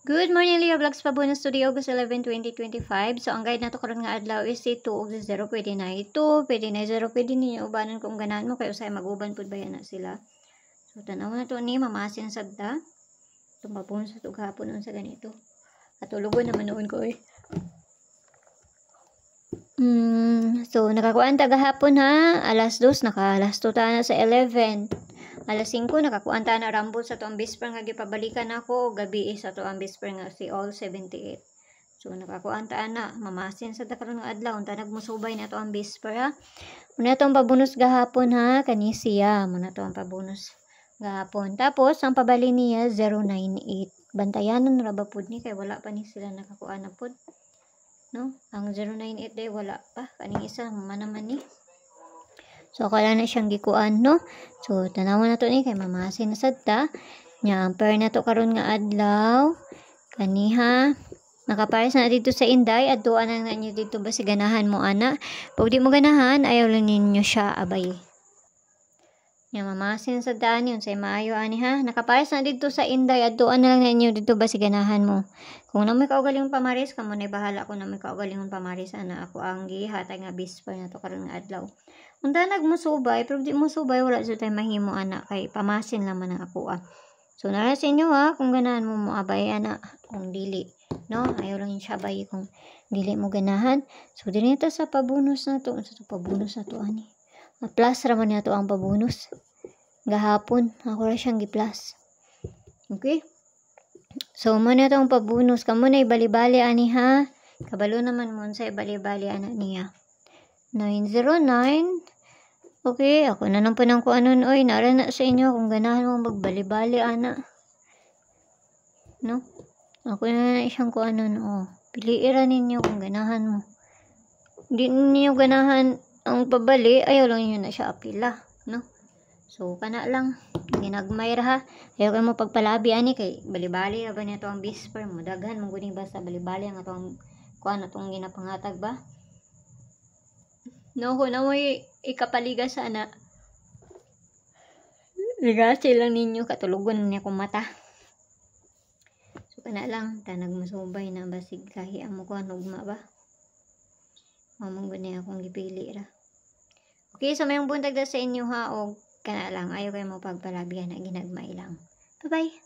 Good morning, Leo Vlogs pa bonus studio August 11, 2025. So, ang guide na to karon nga adlaw is 2 og 0. Pwede na ito, pwede na 0, pwede ninyo ubanan kung ganahan mo. Kaya usay mag-uban po ba yan na sila. So, tanaw na to ni mamasin sagda. Tumapon sa tughapon nun sa ganito. At tulugon naman noon ko eh. So, nakakuan tagahapon ha. Alas 2, alas 2 na sa 11. Alas 5, nakakuan ta na rambol sa to ang bisper nga gipabalikan ako. Gabi sa to ang bisper nga si All 78. So, nakakuan ta na. Mamasin sa karon nga adlaw. Unta nagmusubay na to ang bisper ha. Muna to ang pabunus gahapon ha. Kani siya. Muna to ang pabunus gahapon. Tapos, ang pabali niya 098. Bantayanan raba pod ni kay wala pa ni sila nakakuan na pod. No? Ang 098 day wala pa. Kaning isa naman ni. So, kala na siyang gikuan, no? So, tanawon na to ni kay mamasin na sadta. Nya, ampere na to karon nga adlaw. Kaniha. Nakapares na dito sa Inday. Adtuan na nga nyo dito ba si ganahan mo, ana? Pag di mo ganahan, ayaw lang ninyo siya, abay. Nya, mamasin sa daan yun. Say maayo, ani ha? Nakapares na dito sa Inday. Adtuan na lang ninyo dito ba si ganahan mo? Kung namoy kaugaling pamaris, kamo na bahala kung namoy kaugaling pamaris, ana. Ako ang gihatay nga bisper na to karon nga adlaw. Unta nagmusubay, pero di mo subay, wala sa tayo mahimo, anak, kay pamasin naman ang ako, So, nara sa inyo, ha, kung ganahan mo mo abay, anak, kung dili, no? Ayaw lang yung sabay kung dili mo ganahan. So, dinito sa pabunus na to, sa pabunus na to, ani. Plus raman na to ang pabunus. Gahapon, ako ra siyang gi-plus. Okay? So, muna to ang pabunus. Kamu na ibali-bali, ani, ha? Kabalo naman mo sa ibali-bali, anak niya. 909. Okay, ako na nang panang ko anon. Oy, nara na sa inyo kung ganahan mo magbali-bali, ana. No? Ako na isang ko anon. Oh, piliira ninyo kung ganahan mo. Hindi ninyo ganahan ang pabali, ayaw lang yun na siya apila. No? So, kana lang. Ginagmay ra ha. Ayaw kayo mo pagpalabi, ani, kay bali-bali ba niya to ang bisper mo. Daghan, mong guning basta bali-bali ang atong kuan atong ginapangatag ba? No, kung namoy ikapaliga sana. Ligasi lang ninyo katulugon niya kung mata. So, kana lang. Tanag masubay na basig kahi ang mukha nugma ba? Mamang niya akong gipili ra. Okay, so mayong buntag sa inyo ha. O kana lang. Ayaw kayo mo pagpalabihan na ginagmay lang. Bye-bye.